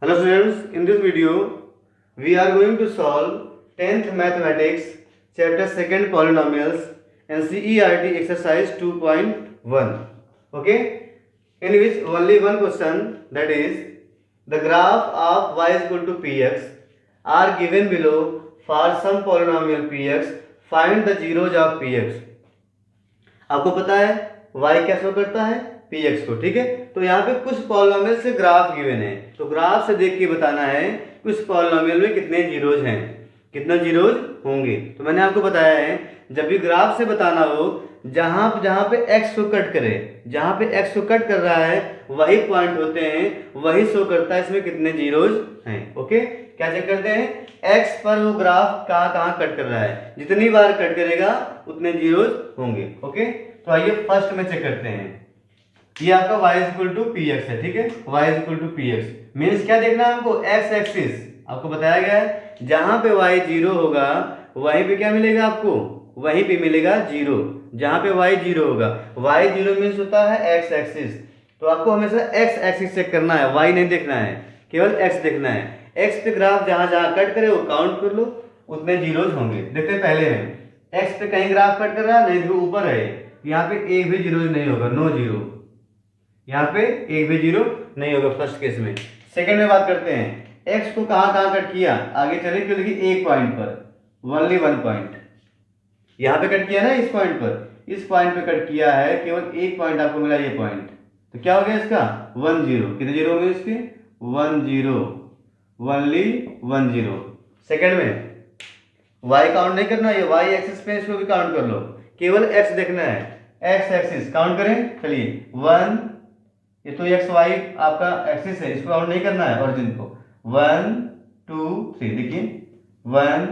Hello students, in this video we are going to solve 10th mathematics chapter 2nd polynomials and CERT exercise 2.1. Okay, in which only one question, that is the graph of y is equal to px are given below for some polynomial px, find the zeros of px. आपको पता है y क्या show करता है px को, ठीक है। तो यहाँ पे कुछ पॉलिनोमियल से ग्राफ गिवन है, तो ग्राफ से देख के बताना है उस पॉलिनोमियल में कितने जीरोज हैं, कितना जीरोज होंगे। तो मैंने आपको बताया है जब भी ग्राफ से बताना हो, जहां जहां पे x को कट करे, जहां पे x को कट कर रहा है वही पॉइंट होते हैं, वही शो करता है इसमें कितने जीरोज हैं। ओके, क्या चेक करते हैं, x पर वो ग्राफ कहाँ कहाँ कट कर रहा है, जितनी बार कट करेगा उतने जीरोज होंगे। ओके, तो आइए फर्स्ट में चेक करते हैं। ये आपका y is equal to p x है, ठीक है। y is equal to p x means क्या देखना है हमको, x एक्सिस। आपको बताया गया है जहां पे y जीरो होगा वहीं पे क्या मिलेगा आपको, वहीं पे मिलेगा जीरो। जहां पे y जीरो होगा, y जीरो मीन्स होता है x एक्सिस। तो आपको हमेशा x एक्सिस चेक करना है, y नहीं देखना है, केवल x देखना है। x पे ग्राफ जहां जहां कट करे वो काउंट कर लो, उतने जीरोज होंगे। देखते हैं पहले में x पे कहीं ग्राफ कट कर रहा है, नहीं देखो ऊपर है, यहाँ पे एक भी जीरोज नहीं होगा, नो जीरो, यहाँ पे एक भी जीरो नहीं होगा फर्स्ट केस में। सेकंड में बात करते हैं, x को कहाँ कहाँ कट किया, आगे चले क्यों, देखिए एक पॉइंट पर, ओनली वन पॉइंट, यहाँ पे कट किया ना, इस पॉइंट पर, इस पॉइंट पे कट किया है, केवल एक पॉइंट आपको मिला, ये पॉइंट। तो क्या हो गया इसका, 1 0। कितने जीरो होंगे इसके, 1 0, ओनली 1 0। सेकंड में y काउंट नहीं करना, ये y एक्सिस पे इसको भी काउंट कर लो, केवल x देखना है, x एक्सिस काउंट करें। चलिए 1, ये तो एक्स वाई आपका एक्सिस है, इसको काउंट नहीं करना है ओरिजिन को। 1 2 3, देखिए 1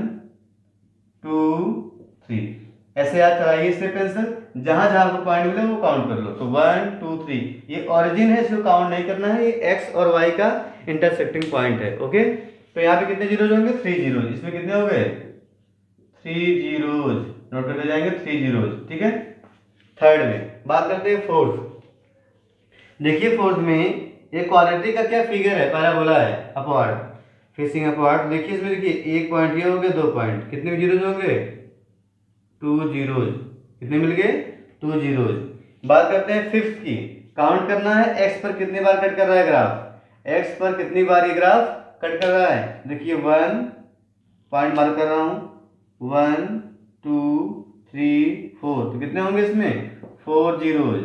2 3, ऐसे याद कराइए इससे पेंसिल, जहां जहां आपको पॉइंट मिले वो काउंट कर लो। तो 1 2 3 ये ओरिजिन है, इसको काउंट नहीं करना है, ये एक्स और वाई का इंटरसेक्टिंग पॉइंट है। ओके, तो यहाँ पे कितने जीरोज होंगे, 3 जीरोज। इसमें कितने हो गए, 3 जीरोज, नोट करते जाएंगे 3 जीरोज, ठीक है। थर्ड में बात करते हैं फोर्थ। देखिए फोर्थ में एक क्वाड्रेटिक का क्या फिगर है, पैराबोला है, अपवर्ड, फेसिंग अपवर्ड। देखिए इसमें, देखिए एक पॉइंट ये हो गया, दो पॉइंट, कितने जीरोज होंगे, 2 जीरोज। कितने मिल गए, 2 जीरोज। बात करते हैं फिफ्थ की, काउंट करना है एक्स पर कितनी बार कट कर रहा है ग्राफ, एक्स पर कितनी बार ये ग्राफ कट कर रहा है। देखिए 1 पॉइंट मार्क कर रहा हूं, 1 2 3 4, तो कितने होंगे इसमें, 4 जीरोज।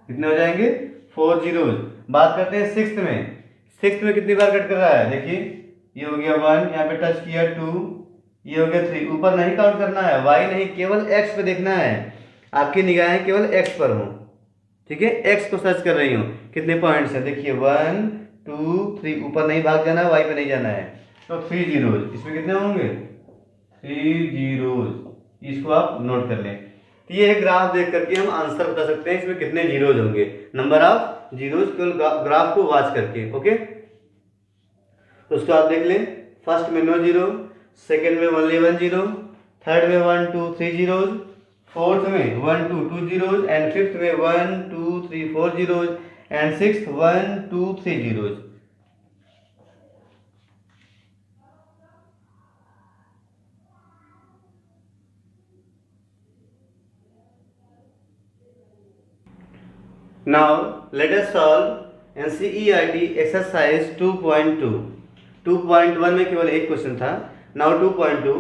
कितने हो जाएंगे, 4 जीरोज। बात करते हैं सिक्स्थ में, सिक्स्थ में कितनी बार कट कर रहा है, देखिए ये हो गया 1, यहाँ पे टच किया 2, ये हो गया 3। ऊपर नहीं काउंट करना है, y नहीं, केवल x पे देखना है, आपकी निगाहें केवल x पर हो, ठीक है। x को सर्च कर रही हूँ, कितने पॉइंट्स हैं, देखिए 1 2 3, ऊपर नहीं भाग जाना है, y पे नहीं जाना है। तो 3 जीरोज, इसमें कितने होंगे, 3 जीरोज, इसको आप नोट कर लें। तो ये ग्राफ देख करके हम आंसर बता सकते हैं इसमें कितने जीरोज होंगे, नंबर ऑफ जीरोज केवल ग्राफ को वॉच करके। ओके, तो उसको आप देख लें, फर्स्ट में नो जीरो, सेकंड में ओनली 1 जीरो, थर्ड में 1 2 3 जीरोज, फोर्थ में 1 2 2 जीरोज, एंड फिफ्थ में 1 2 3 4 zeros, and sixth 1 2 3 zeros. Now let us solve NCERT exercise 2.2. 2.1 में केवल एक क्वेश्चन था। Now 2.2,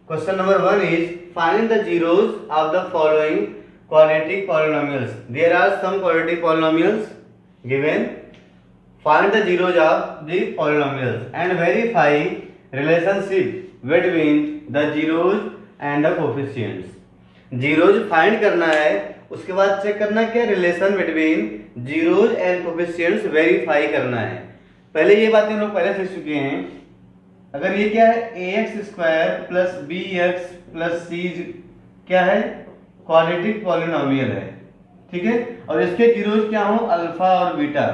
question number 1 is find the zeros of the following quadratic polynomials. There are some quadratic polynomials given. Find the zeros of the polynomials and verify relationship between the zeros and the coefficients. Zeros find करना है, उसके बाद check करना क्या, relation between zeros and coefficients verify करना है। पहले ये बातें हम लोग पहले सीख चुके हैं। अगर ये क्या है, ax² plus bx plus c क्या है, क्वाड्रेटिक पॉलिनोमियल है, ठीक है। और इसके जीरोज क्या हो, अल्फा और बीटा।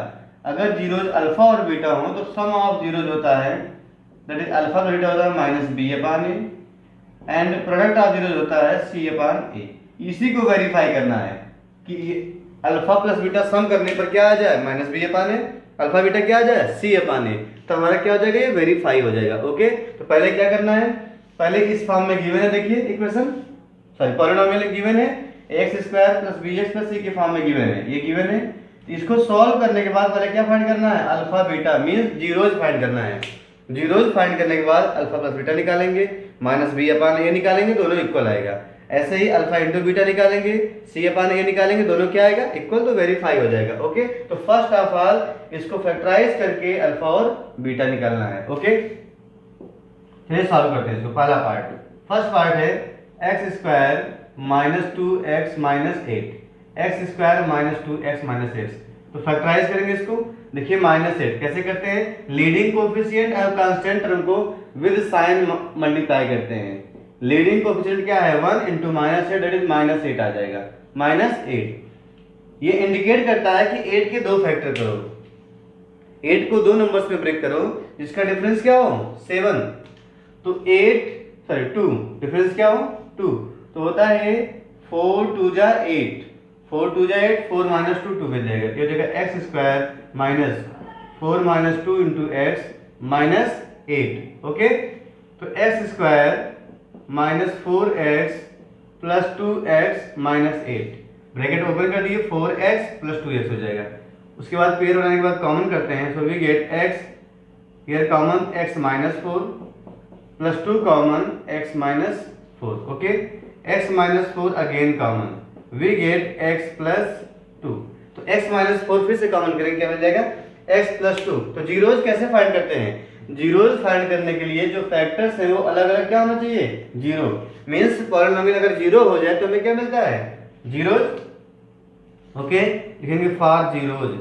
अगर जीरोज अल्फा और बीटा हो तो सम ऑफ जीरोज होता है, दैट इज अल्फा और बीटा होता है -b/a, and product of zeros होता है c/a। इसी को वेरीफाई करना है कि अल्फा प्लस बीटा सम करने पर क्या आ जाए, -b/a, अल्फा बीटा क्या आ जाए सी अपान ए, तो हमारा क्या हो जाएगा, ये वेरीफाई हो जाएगा। ओके, तो पहले क्या करना है, पहले इस फॉर्म में गिवन है, देखिए इक्वेशन, सॉरी पॉलिनोमियल गिवन है x square plus b x plus c के फॉर्म में गिवन है, ये गिवन है। तो इसको सॉल्व करने के बाद पहले क्या फाइंड करना है, alpha beta means zeros find करना है। जीरोज फाइंड करने के बाद अल्फा प्लस बीटा निकालेंगे, माइनस बी अपान ए निकालेंगे, दोनों इक्वल आएगा। ऐसे ही अल्फा इंटू बीटा निकालेंगे, सी अपान ए निकालेंगे, दोनों क्या आएगा, इक्वल, तो वेरीफाई हो जाएगा। ओके, तो फर्स्ट ऑफ ऑल इसको फैक्टराइज करके अल्फा और बीटा निकालना है। ओके, चलिए सॉल्व करते हैं इसको। पहला पार्ट, फर्स्ट पार्ट है x square minus 2x minus 8, x square minus 2x minus 8, तो फैक्टराइज करेंगे इसको। देखिए माइनस 8 कैसे करते हैं, लीडिंग कोफिशिएंट और कांस्टेंट टर्म को विद साइन मल्टीप्लाई करते हैं। लीडिंग कोफिशिएंट क्या है, 1 into minus 8 that is minus 8 आ जाएगा, माइनस 8। ये इंडिकेट करता है कि 8 के 2 फैक्टर करो, 8 को 2 नंबर्स में ब्रेक करो जिसका डिफरेंस क्या हो 7, तो 2 डिफरेंस क्या हो 2, तो होता है 4 2 जा 8, 4 2 जा 8, 4 माइनस 2 2 मिल जाएगा, ये हो जाएगा x square minus 4 minus 2 into x minus 8। Okay, तो x square minus 4x plus 2x minus 8, bracket open कर दिए, 4x प्लस 2x हो जाएगा। उसके बाद पेयर बनाने के बाद कॉमन करते हैं, so we get x here common x minus 4 plus 2 common x minus 4। Okay, x minus 4 again common, we get x plus 2, तो x माइनस 4 फिर से कॉमन करेंगे, क्या मिल जाएगा x प्लस 2। तो जीरोज कैसे फाइंड करते हैं, जीरोज फाइंड करने के लिए जो फैक्टर्स हैं वो अलग अलग क्या होना चाहिए, जीरो, मींस पॉलिनोमियल अगर जीरो हो जाए तो हमें क्या मिलता है, जीरोज। ओके, लिखेंगे फॉर जीरोज,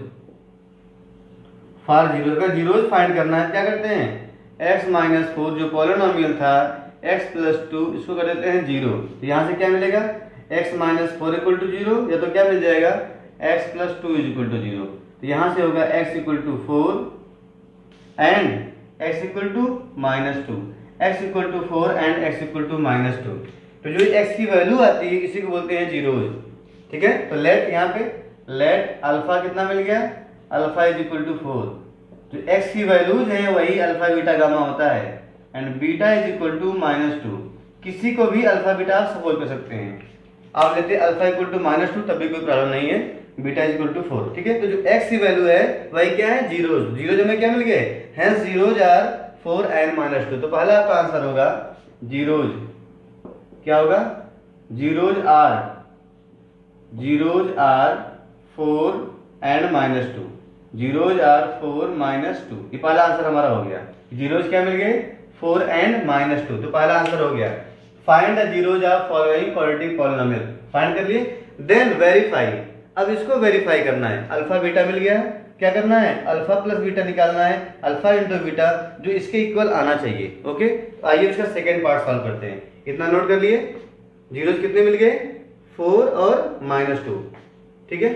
फॉर जीरोज, अगर जीरोज फाइंड करना है क्या करते हैं, x माइनस 4 जो पॉलिनोमियल था x प्लस 2 इसको कर देते हैं जीरो, तो यहाँ से क्या मिलेगा x minus 4 equal to zero, या तो क्या मिल जाएगा x plus 2 is equal to zero, तो यहाँ से होगा x equal to 4 and x equal to minus 2, x equal to 4 and x equal to minus 2, तो जो x की वैल्यू आती है इसी को बोलते हैं जीरोज। ठीक है, तो लेट यहाँ पे लेट अल्फा कितना मिल गया, अल्फा इज इक्वल टू 4, जो x की वैल्यूज है वही अल्फा बीटा गामा होता है, and beta is equal to minus 2, किसी को भी अल्फा बीटा आप सपोज कर सकते हैं, आप लेते अल्फा इक्वल टू माइनस 2 तब भी कोई प्रॉब्लम नहीं है, बीटा इज इक्वल टू 4। ठीक है, तो जो x की वैल्यू है वही क्या है, जीरोज, जीरोज हमें क्या मिल गए, hence zeros are 4 and minus 2, तो पहला आपका आंसर होगा जीरोज, क्या होगा, zeros are 4 and minus 2, zeros are 4 minus 2, ये पहला आंसर हमारा हो गया। जीरोज क्या मिल गए 4 एंड माइनस 2, तो पहला आंसर हो गया। Find the zeros of following quadratic polynomial, find कर लिए, देन वेरीफाई, अब इसको वेरीफाई करना है, अल्फा बीटा मिल गया, क्या करना है, अल्फा प्लस बीटा निकालना है, अल्फा इंटू बीटा जो इसके इक्वल आना चाहिए। ओके, तो आइए इसका सेकेंड पार्ट सॉल्व करते हैं, इतना नोट कर लिए, जीरोज कितने मिल गए 4 और माइनस 2। ठीक है,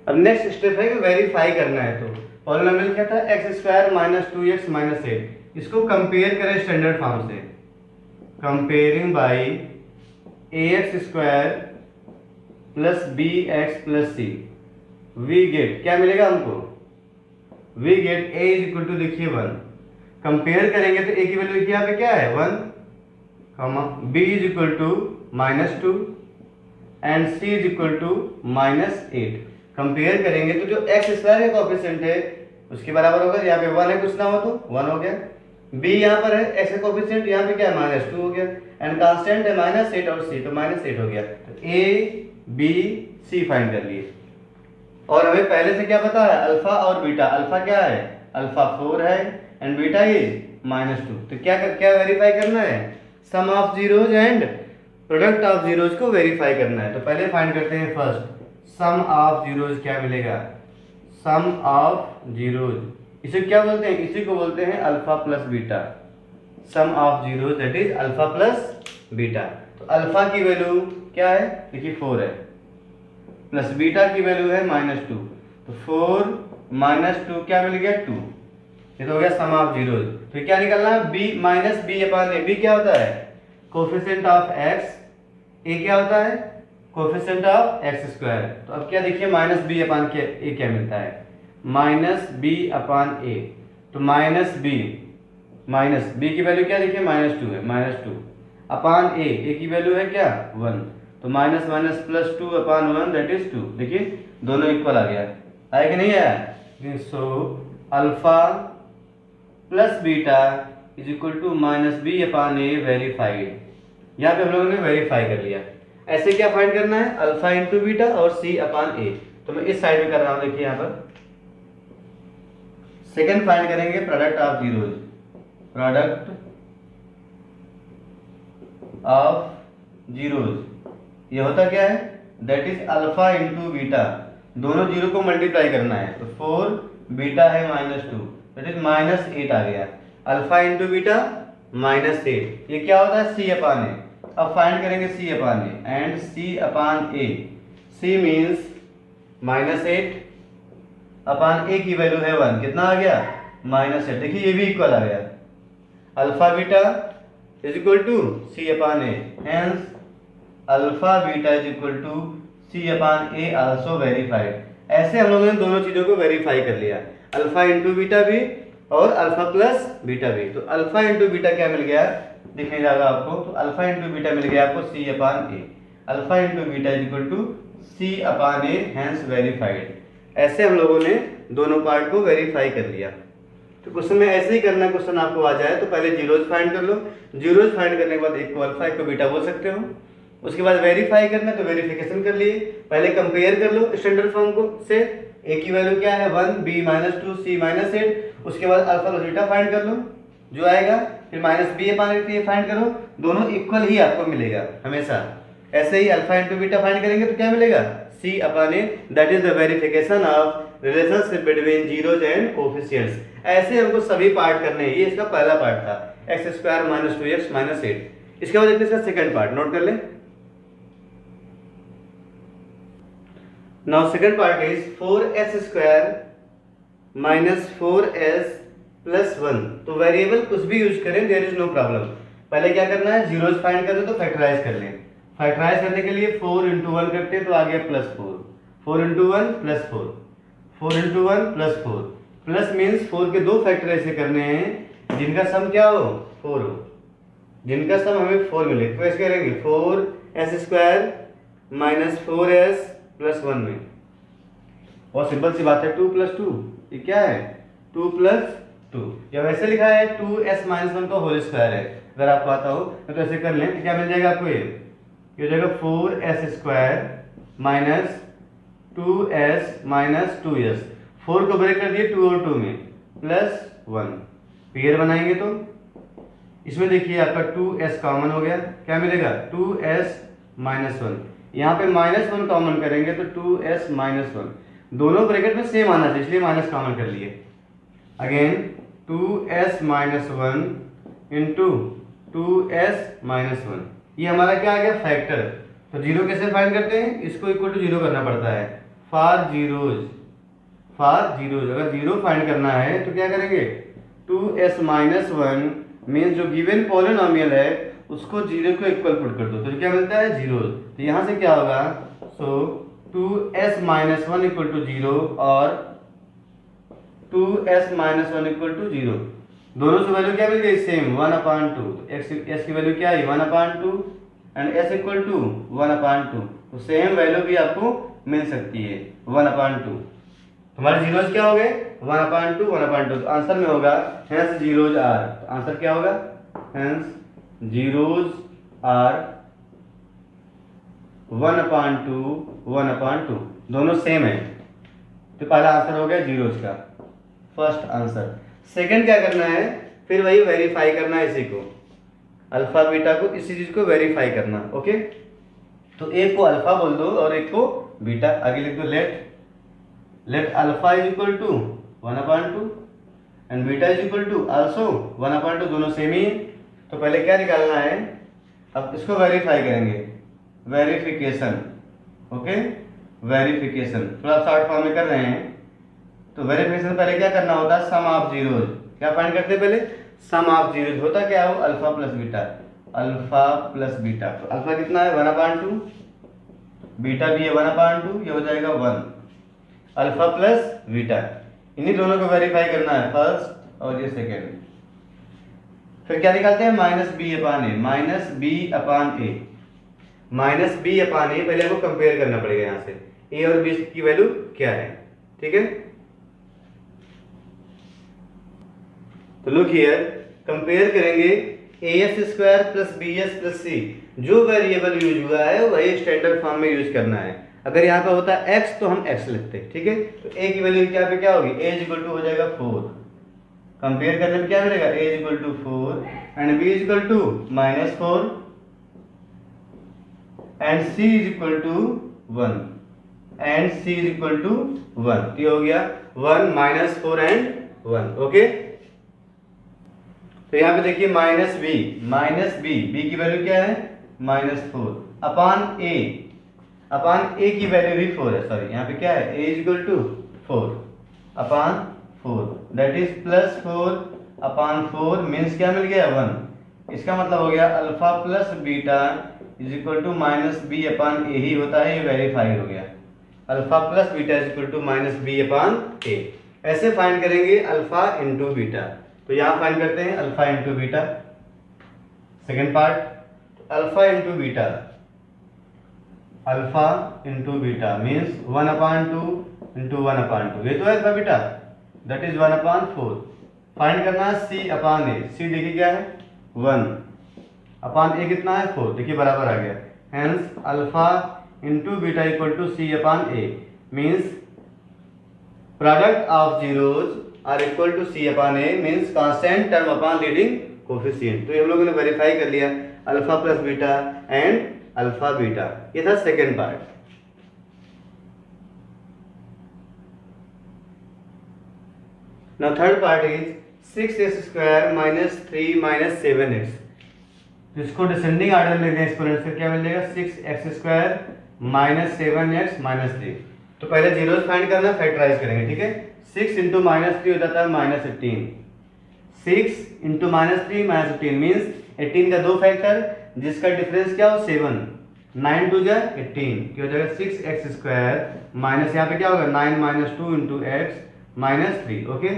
अब नेक्स्ट स्टेप है कि वेरीफाई करना है, तो पॉलिनोमियल क्या था, x square minus 2x minus 8, इसको कंपेयर करें स्टैंडर्ड फॉर्म से, comparing by ax square plus bx plus c, we get क्या मिलेगा हमको, we get a is equal to, देखिए 1, कंपेयर करेंगे तो a की वैल्यू यहाँ पे क्या है 1, b is equal to minus 2 and c is equal to minus 8, compare करेंगे तो जो x स्क्वायर का कोएफिशिएंट है उसके बराबर होगा, यहाँ पे 1 है, कुछ ना हो तो 1 हो गया, b यहाँ पर है x का कोएफिशिएंट यहाँ पे क्या है माइनस 2 हो गया, एंड कांस्टेंट है माइनस 8 और c, तो माइनस 8 हो गया, तो a b c फाइंड कर लिए। और हमें पहले से क्या पता है, अल्फा और बीटा, अल्फा क्या है, अल्फा 4 है एंड बीटा इज माइनस 2, तो क्या वेरीफाई करना है, sum of zeros and product of zeros को वेरीफाई करना है। तो पहले फाइंड करते हैं फर्स्ट सम ऑफ जीरोज, क्या मिलेगा, सम ऑफ जीरोज, इसे क्या बोलते हैं, इसी को बोलते हैं alpha plus beta, sum of zeros that is alpha plus beta. तो अल्फा की वैल्यू क्या है, देखिए 4 है, प्लस बीटा की वैल्यू है माइनस 2, तो 4 माइनस 2 क्या मिल गया 2, ये तो हो गया सम ऑफ जीरोज। तो क्या निकलना है, b माइनस बी अपान ए, बी क्या होता है कोफिशिएंट ऑफ x, a क्या होता है कोफिशिएंट ऑफ एक्स स्क्वायर। तो अब क्या देखिए माइनस बी अपान के ए क्या मिलता है, माइनस बी अपान ए। तो माइनस बी की वैल्यू क्या देखिए -2 है, -2 अपान ए की वैल्यू है क्या 1। तो minus minus plus 2 upon 1 that is 2। देखिए दोनों इक्वल आ गया, आया कि नहीं आया। So alpha plus beta is equal to minus b upon a verified. यहाँ पे हम लोगों ने वेरीफाई कर लिया। ऐसे क्या फाइंड करना है, अल्फा इंटू बीटा और सी अपान ए। तो मैं इस साइड में कर रहा हूँ, देखिए यहाँ पर सेकंड फाइंड करेंगे product of zeros, product of zeros. ये होता क्या है, that is alpha into beta, दोनों जीरो को मल्टीप्लाई करना है। तो 4 बीटा है -2 दैट इज -8 आ गया। अल्फा इंटू बीटा -8, ये क्या होता है सी अपान ए। अब फाइंड करेंगे सी upon a and C upon A. C means -8 अपान ए की वैल्यू है 1, कितना आ गया -8। देखिए ये भी इक्वल आ गया, alpha beta is equal to c upon a, hence alpha beta is equal to c upon a also verified. ऐसे हम लोगों ने दोनों चीज़ों को वेरीफाई कर लिया, अल्फा इंटू बीटा भी और अल्फा प्लस बीटा भी। तो अल्फा इंटू बीटा क्या मिल गया, दिख नहीं जाएगा आपको, तो अल्फा इंटू बीटा मिल गया आपको c upon a. Alpha into beta is equal to c upon a, hence verified. ऐसे हम लोगों ने दोनों पार्ट को वेरीफाई कर लिया। तो क्वेश्चन में ऐसे ही करना, क्वेश्चन आपको आ जाए तो पहले जीरोज फाइंड कर लो, जीरोज फाइंड करने के बाद एक को अल्फा एक को बीटा बोल सकते हो। उसके बाद वेरीफाई करना, तो वेरिफिकेशन कर लिए, पहले कंपेयर कर लो स्टैंडर्ड फॉर्म को से, ए की वैल्यू क्या है 1, बी -2, सी -8। उसके बाद अल्फा प्लस बीटा फाइंड कर लो जो आएगा, फिर minus b upon a find करो, दोनों इक्वल ही आपको मिलेगा हमेशा। ऐसे ही अल्फा इंटू बीटा फाइंड करेंगे तो क्या मिलेगा c upon a, that is the verification of relationship between zeros and coefficients. ऐसे हमको सभी पार्ट करने हैं। ये इसका पहला पार्ट था x² - 2x - 8। इसके बाद देखते हैं इसका सेकंड पार्ट, नोट कर ले। Now second part is 4s² - 4s + 1। तो वेरिएबल कुछ भी यूज करें, देयर इज नो प्रॉब्लम। पहले क्या करना है, जीरोज फाइंड करना तो फैक्टराइज कर लें। फैक्टराइज करने के लिए 4 × 1 करते हैं तो आ गया +4, 4 × 1 +4, 4 × 1 +4। प्लस मीन्स 4 के 2 फैक्टर ऐसे करने हैं जिनका सम क्या हो 4 हो, जिनका सम हमें 4 मिले। तो ऐसे करेंगे 4s² - 4s + 1 में। और सिंपल सी बात है 2 + 2, ये क्या है 2 + 2। जब ऐसे लिखा है 2s - 1 का होल स्क्वायर है, अगर आपको आता हो तो ऐसे कर लें तो क्या मिल जाएगा आपको, ये हो जाएगा 4s² - 2s - 2s। 4 को ब्रेक कर दिए 2 और 2 में +1, पेयर बनाएंगे तो इसमें देखिए आपका 2s कॉमन हो गया, क्या मिलेगा 2s - 1। यहाँ पे -1 कॉमन करेंगे तो 2s - 1, दोनों ब्रैकेट में सेम आना चाहिए इसलिए माइनस कॉमन कर लिए। अगेन 2s - 1 इंटू 2s - 1, ये हमारा क्या आ गया फैक्टर। तो जीरो कैसे फाइंड करते हैं, इसको इक्वल टू जीरो करना पड़ता है। फॉर जीरोज अगर जीरो फाइंड करना है तो क्या करेंगे 2s - 1 मीन्स जो गिवन पॉलिनोमियल है उसको जीरो को इक्वल पुट कर दो, तो क्या मिलता है जीरो। तो यहाँ से क्या होगा, सो 2s - 1 = 0 और 2s - 1 = 0। दोनों से वैल्यू क्या मिल गई सेम 1/2। s की वैल्यू क्या है 1/2 एंड s = 1/2। तो सेम वैल्यू भी आपको मिल सकती है 1/2। हमारे जीरोज क्या हो गए 1/2 1/2। तो आंसर में होगा हेंस जीरोज आर। तो आंसर क्या होगा, हेंस जीरोज आर 1/2 1/2, दोनों सेम है। तो पहला आंसर हो गया जीरोज का, फर्स्ट आंसर। सेकंड क्या करना है, फिर वही वेरीफाई करना है इसी को, अल्फा बीटा को, इसी चीज को वेरीफाई करना। ओके, तो एक को अल्फा बोल दो और एक को बीटा। आगे लिख दो let alpha is equal to 1/2 and beta is equal to also 1/2, दोनों सेम ही है। तो पहले क्या निकालना है, अब इसको वेरीफाई करेंगे, वेरिफिकेशन। ओके, वेरिफिकेशन थोड़ा शॉर्ट फॉर्म में कर रहे हैं। तो वेरिफिकेशन पहले क्या करना होता है, सम ऑफ जीरोज। क्या फाइंड करते हैं पहले, सम ऑफ जीरोज। होता क्या हो alpha plus beta, alpha plus beta. तो अल्फा कितना है 1/2 बीटा भी है 1/2, ये हो जाएगा 1 अल्फा प्लस बीटा। इन्हीं दोनों को वेरीफाई करना है, फर्स्ट और ये सेकेंड। फिर क्या निकालते हैं, माइनस बी अपान ए, माइनस बी अपान ए, माइनस बी अपान ए। पहले हमको कंपेयर करना पड़ेगा यहाँ से ए और बी की वैल्यू क्या है, ठीक है। तो लुक हियर, कंपेयर करेंगे a square plus b s plus c. जो वेरिएबल यूज हुआ है वही स्टैंडर्ड फॉर्म में यूज करना है। अगर यहाँ पे होता है x तो हम x लिखते हैं, ठीक है। तो a की वैल्यू यहाँ पे क्या होगी, a इक्वल टू हो जाएगा 4। कंपेयर करने में क्या मिलेगा, a equal to 4 and b equal to -4 and c is equal to 1 and c is equal to 1। ये हो गया 1 -4 एंड 1, ओके। तो यहाँ पे देखिए माइनस बी की वैल्यू क्या है, -4 अपान ए की वैल्यू भी 4 है, सॉरी यहाँ पे क्या है, a is equal to 4 upon 4 that is +4 upon 4 means क्या मिल गया 1। इसका मतलब हो गया alpha plus beta is equal to -b upon a ही होता है, ये वेरीफाई हो गया। Alpha plus beta is equal to -b upon a. ऐसे फाइंड करेंगे अल्फा इंटू बीटा। तो यहाँ फाइंड करते हैं alpha into beta. Second part, alpha into beta, alpha into beta means 1/2 into 1/2। ये तो है alpha beta, that is 1/4। Find करना है सी अपान ए। सी देखिए क्या है 1 अपान ए कितना है 4, देखिए बराबर आ गया। Hence alpha into beta equal to c upon a means product of zeros are equal to c upon a means constant term upon leading coefficient. तो हम लोगों ने वेरीफाई कर लिया alpha plus beta and alpha beta. ये था second part. Now third part is 6x² -3 -7x। इसको descending order में लेंगे एक्सपोनेंट से, क्या मिलेगा 6x² -7x -3। तो पहले जीरोस फाइंड करना, फैक्टराइज करेंगे, ठीक है। 6 इंटू -3 हो जाता है -18। 6 इंटू -3 -18 मीन्स 18 का 2 फैक्टर जिसका डिफरेंस क्या हो 7। 9 2 जा 18 क्या हो जाएगा 6x² माइनस यहाँ पे क्या होगा 9 - 2 into x -3, okay.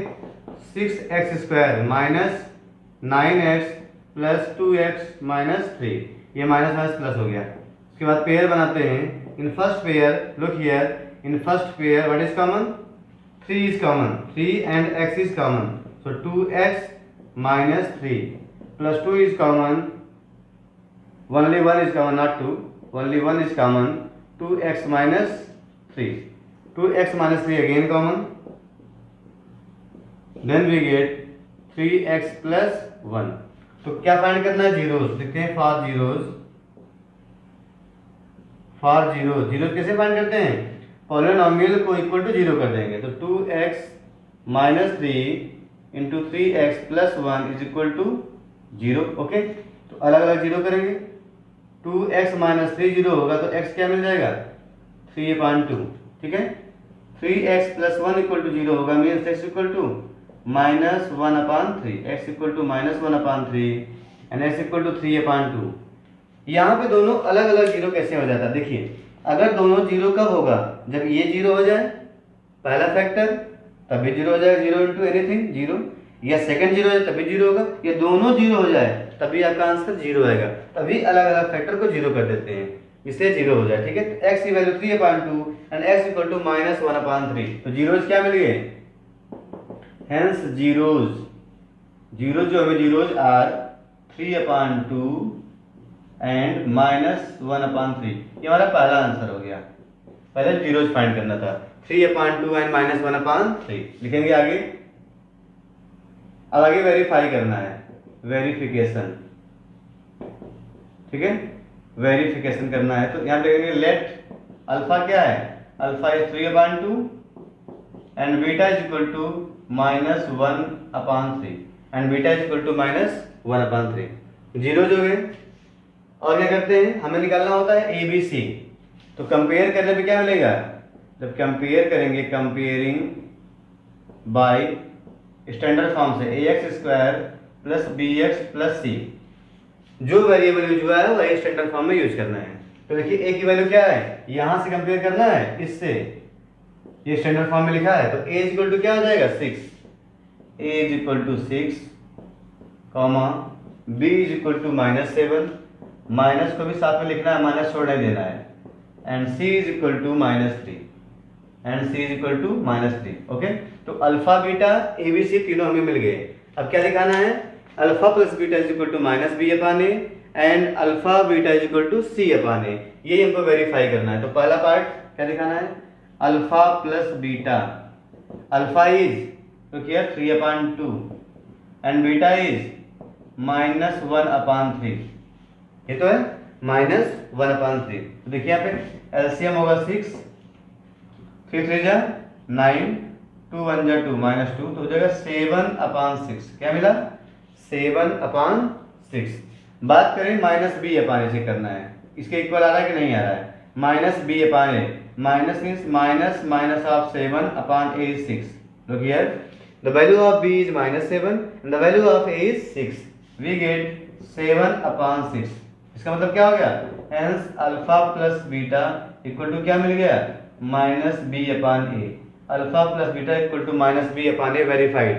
6x² minus 9x plus 2x -3, ये माइनस माइनस प्लस हो गया। उसके बाद पेयर बनाते हैं। In first pair look here, in first pair what is common, 3 is common, 3 and x is common, so 2x -3 plus 2 is common, only 1 is common, not 2, only 1 is common, 2x -3, 2x -3 again common, then we get 3x plus 1। तो क्या find करना है, zeros लिखते हैं। For zeros कैसे find करते हैं, polynomial को इक्वल टू 0 कर देंगे। तो 2x -3 into 3x plus 1 is equal to 0, okay. तो अलग अलग 0 करेंगे। 2x -3 0 होगा तो x क्या मिल जाएगा 3/2, ठीक है। 3x प्लस 1 इक्वल टू 0 होगा means x equal to -1/3, x equal to -1/3 and x equal to 3/2। यहाँ पे दोनों अलग अलग 0 कैसे हो जाता है, देखिए। अगर दोनों 0 कब होगा, जब ये 0 हो जाए पहला फैक्टर तभी 0 हो जाएगा, 0 इंटू एनीथिंग 0, या सेकंड 0 हो जाए तभी 0 होगा, ये दोनों 0 हो जाए तभी आपका आंसर 0 आएगा। तभी अलग अलग फैक्टर को 0 कर देते हैं, इसलिए 0 हो जाए, ठीक है। तो x की value 3/2 and x equal to -1/3। तो जीरोज क्या मिल गए, हेंस जीरोज जो हमें जीरोज आर 3/2 एंड -1/3। ये हमारा पहला आंसर हो गया। पहले जीरोज फाइंड करना था, 3/2 एंड -1/3 लिखेंगे आगे। अब आगे वेरीफाई करना है, वेरिफिकेशन, ठीक है। वेरिफिकेशन करना है तो यहाँ पे लिखेंगे लेट अल्फा क्या है, alpha is 3/2 and beta is equal to -1/3 and beta is equal to -1/3। Zero जो है। और क्या करते हैं, हमें निकालना होता है ABC। तो कंपेयर करने पे क्या मिलेगा, जब कंपेयर करेंगे, कंपेयरिंग बाय स्टैंडर्ड फॉर्म से ax² + bx + c। जो वेरिएबल यूज हुआ है वही स्टैंडर्ड फॉर्म में यूज करना है। तो देखिए ए की वैल्यू क्या है, यहाँ से कंपेयर करना है इससे, ये स्टैंडर्ड फॉर्म में लिखा है, तो ए इज इक्वल टू क्या हो जाएगा 6, a is equal to 6 comma b is equal to -7, minus को भी साथ में लिखना है, माइनस छोड़ नहीं देना है, and c is equal to -3 and c is equal to -3। Okay, तो alpha beta a b c तीनों हमें मिल गए। अब क्या दिखाना है, alpha plus beta is equal to -b upon a and alpha beta is equal to c upon a, ये हमको वेरीफाई करना है। तो पहला पार्ट क्या दिखाना है, alpha plus beta, alpha is तो क्या 3/2 एंड बीटा इज -1/3, ये तो है -1/3। तो देखिए यहाँ पे एलसीएम होगा 6, 3 3 जा 9, 2 1 जा 2 -2, तो हो जाएगा 7/6। क्या मिला 7/6। बात करें -b अपान ए से करना है, इसके इक्वल आ रहा है कि नहीं आ रहा है, -b upon A, minus means minus of 7/a is 6। Look here, the value of b is -7 and the value of a is 6, we get 7/6। इसका मतलब क्या हो गया, hence alpha plus beta equal to क्या मिल गया, -b upon a, alpha plus beta equal to -b upon a verified.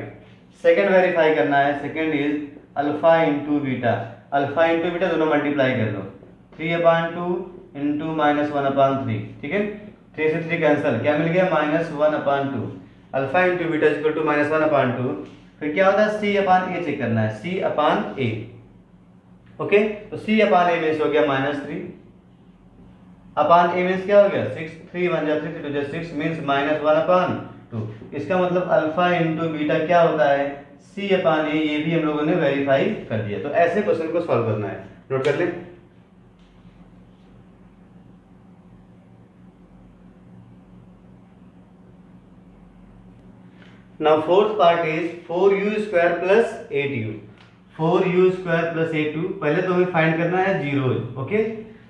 Second verify करना है, second is alpha into beta, alpha into beta दोनों मल्टीप्लाई कर लो, 3/2 इंटू -1/3, ठीक है, 3 से 3 कैंसिल, क्या मिल गया -1/2, alpha into beta equal to -1/2। फिर क्या होता है, c अपान ए चेक करना है, c अपान ए। ओके, तो c अपान ए मीन्स हो गया -3 अपान ए मीन्स क्या हो गया 6, 3 1 जा 3 2 जा 6 मीन्स -1/2। इसका मतलब अल्फा इंटू बीटा क्या होता है, c अपान ए, ये भी हम लोगों ने वेरीफाई कर दिया। तो ऐसे क्वेश्चन को सॉल्व करना है, नोट कर लें। Now fourth part is 4u square plus 8u, 4u square plus 8u। पहले तो हमें फाइंड करना है जीरोज। ओके,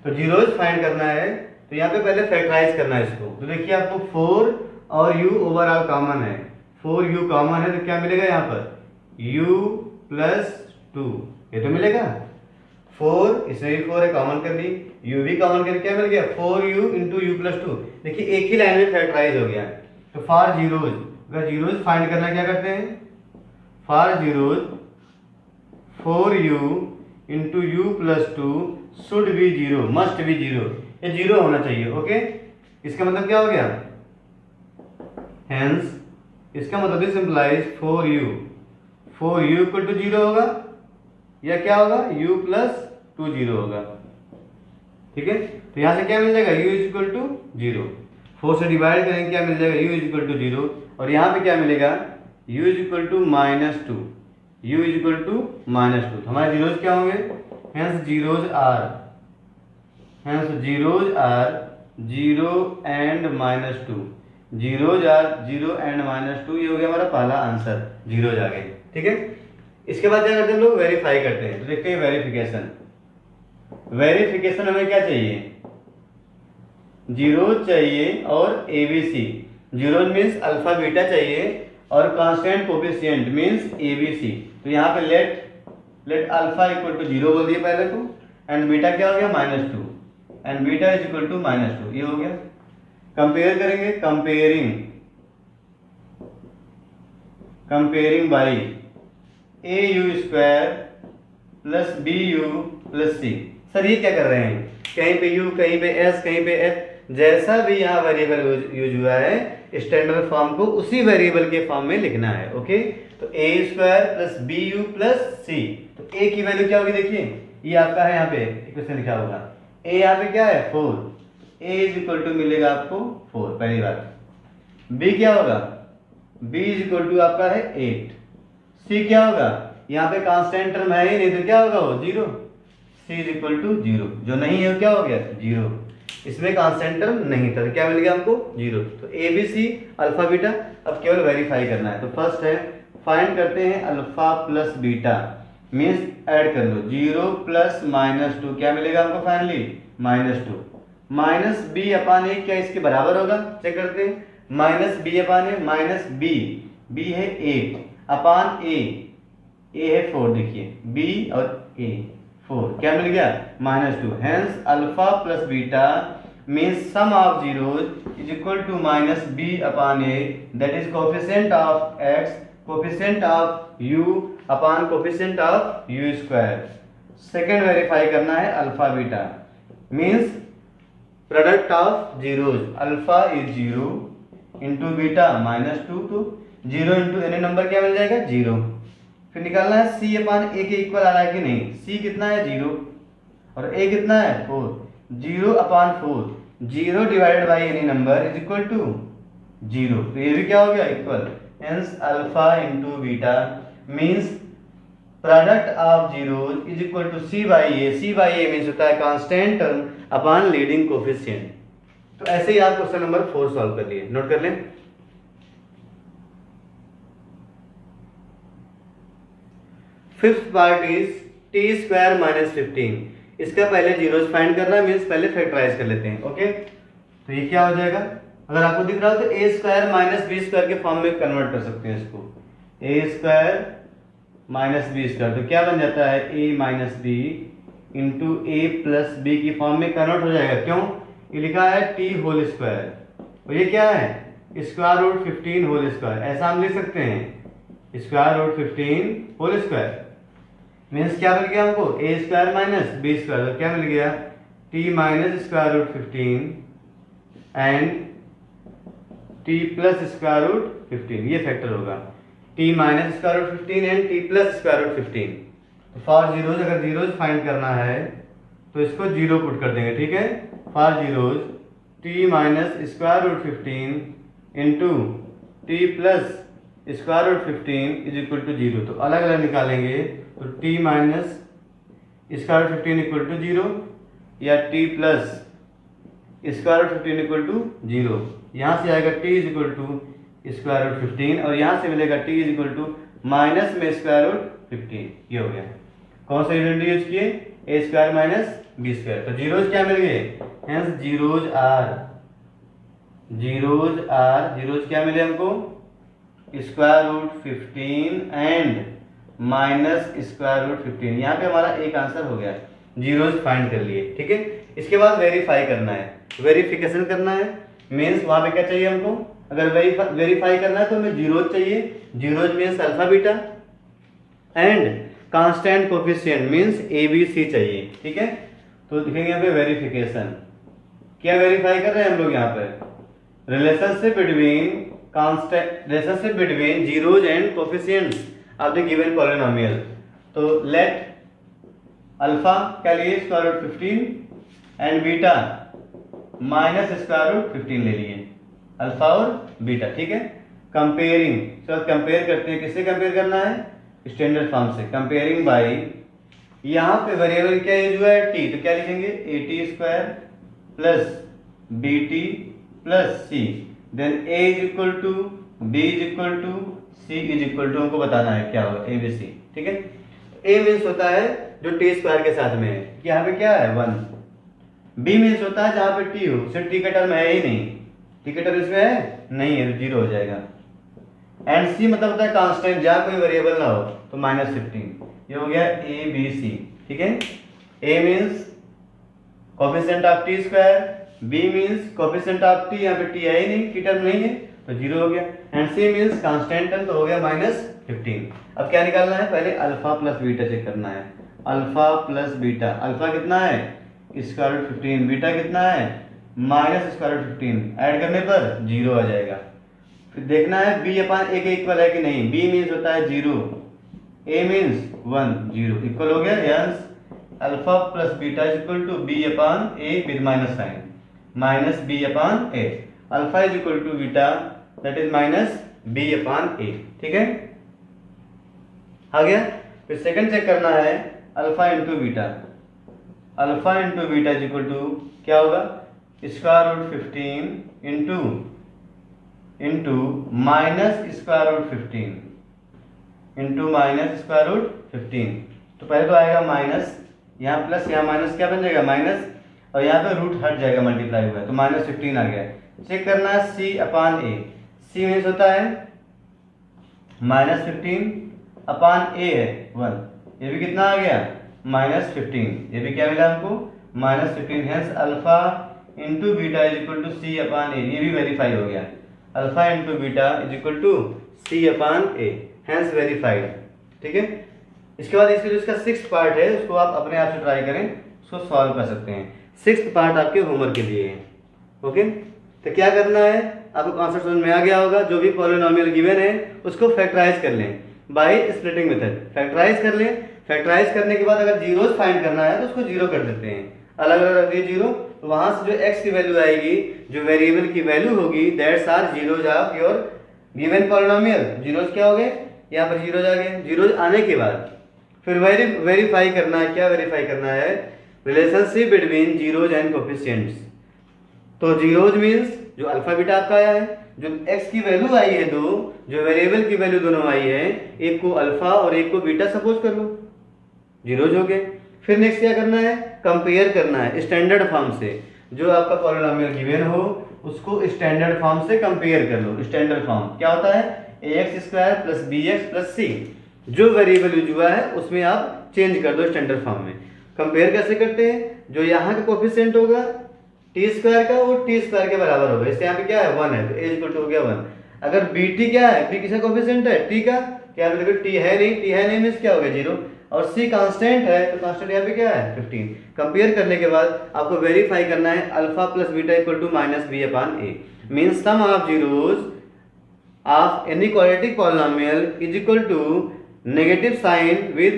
तो जीरोज फाइंड करना है, तो यहाँ पे पहले फैक्टराइज करना है इसको। तो देखिए आपको 4 और u ओवरऑल कॉमन है, 4u कॉमन है, तो क्या मिलेगा यहाँ पर u प्लस 2, ये तो मिलेगा 4, इसमें भी 4 है, कॉमन कर दी, u भी कॉमन करके क्या मिल गया 4u इंटू यू प्लस 2। देखिए एक ही लाइन में फैक्टराइज हो गया। तो फॉर जीरोज, अगर जीरोज फाइंड करना क्या करते हैं, for zeros 4u into you plus 2 should be 0, must be 0, ये 0 होना चाहिए। ओके, इसका मतलब क्या हो गया, हेंस इसका मतलब this implies 4u equal to 0 होगा, या क्या होगा u प्लस 2 0 होगा। ठीक है, तो यहाँ से क्या मिल जाएगा u इज इक्वल टू 0, 4 से डिवाइड करेंगे क्या मिल जाएगा u इज इक्वल टू 0, और यहाँ पे क्या मिलेगा u is equal to -2, u is equal to -2। तो हमारे जीरोज क्या होंगे, hence zeros are 0 and -2, zeros are 0 and -2, ये हो गया हमारा पहला आंसर, जीरोज आ गए। ठीक है, इसके बाद क्या करते हैं हम लोग, वेरीफाई करते हैं। तो देखते हैं वेरिफिकेशन, वेरिफिकेशन हमें क्या चाहिए, जीरो चाहिए और ABC, zero means alpha beta चाहिए और कांस्टेंट कोफिशिएंट मीन्स एबीसी। तो यहाँ पे लेट अल्फा इक्वल टू 0 बोल दिए पहले को, एंड बीटा क्या हो गया -2 and beta is equal to -2, ये हो गया। कंपेयर करेंगे, comparing by au square plus bu plus c। Sir ये क्या कर रहे हैं, कहीं पे u कहीं पे s कहीं पे f, जैसा भी यहाँ वेरिएबल यूज हुआ है स्टैंडर्ड फॉर्म को उसी वेरिएबल के फॉर्म में लिखना है। ओके, तो a square plus bu plus c, तो a की वैल्यू क्या होगी, देखिए ये आपका है यहाँ पे इक्वेशन लिखा होगा, a यहाँ पे क्या है 4, a इज इक्वल टू मिलेगा आपको 4 पहली बात, b क्या होगा b इज इक्वल टू आपका है 8, c क्या होगा, यहाँ पे कांस्टेंट टर्म है ही नहीं तो क्या होगा वो 0, c इज इक्वल टू 0, जो नहीं है वो क्या हो गया 0, इसमें कांस्टेंट टर्म नहीं था, तो क्या मिल गया हमको 0। तो a b c alpha beta, अब केवल वेरीफाई करना है। तो फर्स्ट है फाइंड करते हैं alpha plus beta, means add कर लो 0 प्लस -2, क्या मिलेगा हमको फाइनली -2, माइनस बी अपान ए, क्या इसके बराबर होगा, चेक करते हैं, माइनस बी अपान ए माइनस बी है 8 अपान ए है 4, देखिए b और a, 4, क्या मिल गया -2। Hence alpha plus beta means sum of zeros is equal to -b upon a, that is coefficient of x, coefficient of u upon coefficient of u square. Second verify करना है alpha beta means product of zeros, alpha is 0 into beta -2, तो 0 into any number क्या मिल जाएगा 0। फिर निकालना है c upon a के इक्वल आ रहा है कि नहीं, c कितना है 0 और a कितना है 4, 0 upon 4, 0 divided by any number is equal to 0, तो ये भी क्या हो गया equal. Hence alpha into beta means product of zeros is equal to c by a means होता है constant term upon leading coefficient. तो ऐसे ही आप क्वेश्चन नंबर 4 सॉल्व कर लिए, नोट कर लें। Fifth part is T square minus 15। इसका पहले जीरोज फाइंड करना है मीन्स पहले फैक्टराइज कर लेते हैं। ओके, तो ये क्या हो जाएगा, अगर आपको दिख रहा हो तो ए स्क्वायर माइनस बी स्क्वायर के फॉर्म में कन्वर्ट कर सकते हैं इसको, ए स्क्वायर माइनस बी स्क्वायर, तो क्या बन जाता है ए माइनस बी इंटू ए प्लस बी की फॉर्म में कन्वर्ट हो जाएगा। क्यों, ये लिखा है टी होल स्क्वायर और ये क्या है स्क्वायर रूट 15 होल स्क्वायर, ऐसा हम लिख सकते हैं square root 15 whole square means क्या मिल गया हमको a square minus b square, तो क्या मिल गया t minus square root 15 and t plus square root 15, ये फैक्टर होगा t minus square root 15 and t plus square root 15। तो फॉर जीरोज अगर जीरोज फाइंड करना है तो इसको 0 पुट कर देंगे, ठीक है। For zeros t minus square root 15 into t plus square root 15 is equal to 0, तो अलग अलग निकालेंगे तो t minus square root 15 equal to 0 या t plus square root 15 equal to 0, यहाँ से आएगा t is equal to square root 15 और यहाँ से मिलेगा t is equal to minus में स्क्वायर रूट 15, ये हो गया। कौन सा यूनिट यूज किए a square minus b square, तो जीरोज क्या मिल गए, हेंस जीरोज क्या मिले हमको square root 15 and minus square root 15, यहाँ पे हमारा एक आंसर हो गया, जीरोज फाइंड कर लिए, ठीक है। इसके बाद वेरीफाई करना है, वेरिफिकेशन करना है मीन्स वहाँ पे क्या चाहिए हमको, अगर वेरीफाई करना है तो हमें जीरोज चाहिए, zeros means alpha beta and constant coefficient means a b c चाहिए, ठीक है। तो लिखेंगे यहाँ पे वेरिफिकेशन, क्या वेरीफाई कर रहे हैं हम लोग यहाँ पे relationship between zeros and coefficients of the given polynomial. तो लेट अल्फा क्या लिए square root 15 and beta minus square root 15 ले लिए, अल्फा और बीटा, ठीक है। कंपेयरिंग, तो कंपेयर करते हैं, किससे कंपेयर करना है स्टैंडर्ड फॉर्म से, कंपेयरिंग बाई, यहाँ पे वेरिएबल क्या यूज हुआ है टी, तो क्या लिखेंगे a t square plus b t plus c, then a is equal to b is equal to c is equal to, हमको बताना है क्या होगा ए बी सी, ठीक है। ए मीन्स होता है जो टी स्क्वायर के साथ में है, यहाँ पे क्या है 1, बी मीन्स होता है जहाँ पे टी हो, सिर्फ टी का टर्म है ही नहीं, टी का टर्म इसमें है नहीं है, तो 0 हो जाएगा, एंड सी मतलब होता है कांस्टेंट जहाँ कोई वेरिएबल ना हो, तो -15, ये हो गया ए बी सी, ठीक है। A means coefficient of t square, b means coefficient of t, यहाँ पे टी है ही नहीं, टी टर्म नहीं है, तो 0 हो गया, and c means constant term, तो हो गया -15। अब क्या निकालना है, पहले अल्फा प्लस बीटा चेक करना है, अल्फा प्लस बीटा, अल्फा कितना है स्क्वायर रूट 15, बीटा कितना है माइनस स्क्वायर रूट 15, ऐड करने पर 0 आ जाएगा। फिर देखना है बी अपान ए के इक्वल है कि नहीं, बी मीन्स होता है 0, ए मीन्स 1, 0 इक्वल हो गया, yes alpha plus beta is equal to b upon a with minus sign, minus b upon a, alpha is equal to beta that is minus b upon a, ठीक है, आ गया। फिर second check करना है alpha into beta, alpha into beta is equal to क्या होगा square root 15 into minus square root 15 into minus square root 15, तो पहले तो आएगा माइनस, यहाँ प्लस यहाँ माइनस, क्या बन जाएगा माइनस, और यहाँ पे रूट हट जाएगा मल्टीप्लाई हुआ है, तो -15 आ गया। चेक करना है सी अपान ए, सी मीन्स होता है -15 अपान ए है 1, ये भी कितना आ गया -15, ये भी क्या मिला हमको -15, hence alpha into beta is equal to c upon a, ये भी वेरीफाई हो गया, alpha into beta is equal to c upon a, hence verified. ठीक है, इसके बाद इसका जो इसका 6th पार्ट है उसको आप अपने आप से ट्राई करें, उसको सॉल्व कर सकते हैं। 6th पार्ट आपके होमवर्क के लिए है। ओके, तो क्या करना है, आपको कॉन्सेप्ट समझ में आ गया होगा। जो भी पॉलिनोमियल गिवन है उसको फैक्टराइज कर लें बाय स्प्लिटिंग मेथड, फैक्टराइज कर लें। फैक्टराइज करने के बाद अगर जीरोज फाइंड करना है तो उसको जीरो कर देते हैं, अलग अलग रख दिए जीरो, तो वहां से जो x की वैल्यू आएगी, जो वेरिएबल की वैल्यू होगी, that's are zeros of your given polynomial. Zeros क्या हो गए, यहाँ पर जीरोज आ गए। जीरोज आने के बाद फिर वेरीफाई करना है, क्या वेरीफाई करना है, relationship between zeros and coefficients. तो जीरोज मीन्स जो अल्फा बीटा आपका आया है, जो x की वैल्यू आई है दो, जो वेरिएबल की वैल्यू दोनों आई है, एक को अल्फा और एक को बीटा सपोज कर लो, जीरोज हो गए। फिर नेक्स्ट क्या करना है, कंपेयर करना है स्टैंडर्ड फॉर्म से। जो आपका पॉलिनोमियल गिवन हो उसको स्टैंडर्ड फॉर्म से कंपेयर कर लो। स्टैंडर्ड फॉर्म क्या होता है, ax² + bx + c, जो वेरिएबल यूज हुआ है उसमें आप चेंज कर दो स्टैंडर्ड फॉर्म में। कंपेयर कैसे करते हैं, जो यहाँ का कोफिशिएंट होगा t² का, वो t² के बराबर होगा। इससे यहाँ पे क्या है 1 है, तो a = हो गया 1। अगर bt क्या है, b किसका कोफिशिएंट है, t का, क्या देखो t है नहीं मीन्स क्या हो गया 0, और c कांस्टेंट है तो कांस्टेंट यहाँ पे क्या है 15। कंपेयर करने के बाद आपको वेरीफाई करना है alpha plus beta equal to -b/a, means sum of zeros of any quadratic polynomial is equal to negative sign with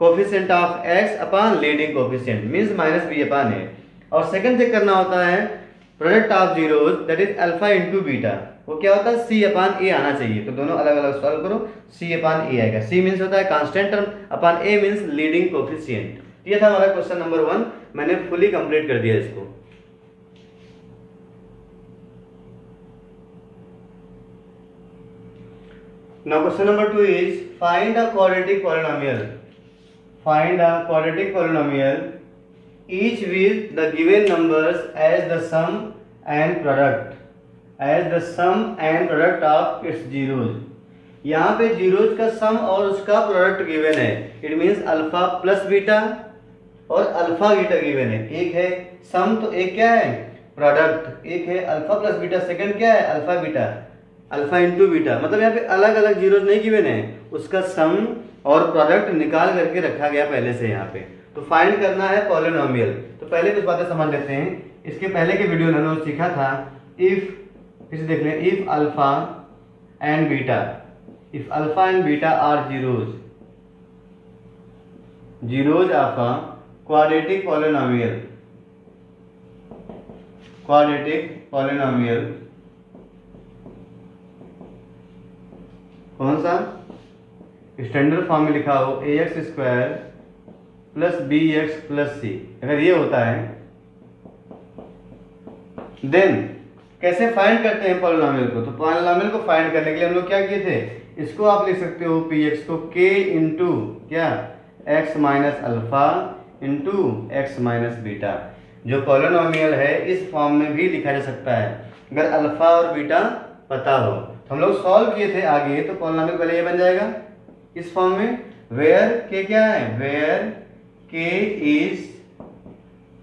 coefficient of x upon leading coefficient, means -b/a। और सेकंड चेक करना होता है product of zeros, that is alpha into beta, वो क्या होता है c/a आना चाहिए। तो दोनों अलग अलग सॉल्व करो, c/a आएगा। c मीन्स होता है constant term, upon a means leading coefficient. ये था हमारा क्वेश्चन नंबर 1, मैंने फुली कंप्लीट कर दिया इसको। Now question number 2 is find a quadratic polynomial, find a quadratic polynomial each with the given numbers as the sum and product of its zeros। यहाँ पे zeros का सम और उसका प्रोडक्ट गिवन है, it means alpha plus beta और alpha beta given है। एक है सम तो एक क्या है प्रोडक्ट, एक है अल्फा प्लस बीटा, सेकंड क्या है alpha beta, alpha into beta. मतलब यहाँ पे अलग अलग जीरोज नहीं गिवन है, उसका सम और प्रोडक्ट निकाल करके रखा गया पहले से यहाँ पे। तो फाइंड करना है पॉलिनोमियल। तो पहले कुछ बातें समझ लेते हैं। इसके पहले के वीडियो में हमने सीखा था इफ, इसे देख लें, if alpha and beta, if alpha and beta are zeros of a quadratic polynomial, कौन सा, स्टैंडर्ड फॉर्म में लिखा हो ax² + bx + c, अगर ये होता है देन कैसे फाइंड करते हैं पॉलिनोमियल को। तो पॉलिनोमियल को फाइंड करने के लिए हम लोग क्या किए थे, इसको आप लिख सकते हो px को k इंटू क्या x minus alpha into x minus beta. जो पॉलिनोमियल है इस फॉर्म में भी लिखा जा सकता है अगर अल्फा और बीटा पता हो। तो हम लोग सॉल्व किए थे आगे, तो पॉलिनोमियल पहले ये बन जाएगा इस फॉर्म में, वेयर k क्या है, where k is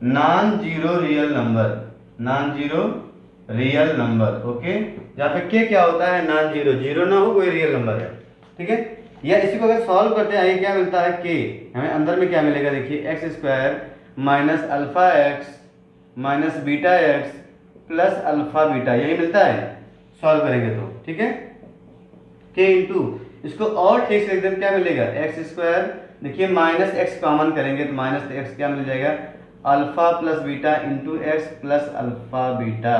non-zero real number, okay. जहाँ पे k क्या होता है नॉन जीरो, जीरो ना हो कोई रियल नंबर है, ठीक है। या इसी को अगर सॉल्व करते हैं क्या मिलता है k, हमें अंदर में क्या मिलेगा देखिए x² minus alpha x minus beta x plus alpha beta, यही मिलता है सॉल्व करेंगे तो, ठीक है। k इंटू इसको और ठीक से एकदम क्या मिलेगा x², देखिए माइनस एक्स कॉमन करेंगे तो माइनस एक्स क्या मिल जाएगा alpha plus beta into x plus alpha beta.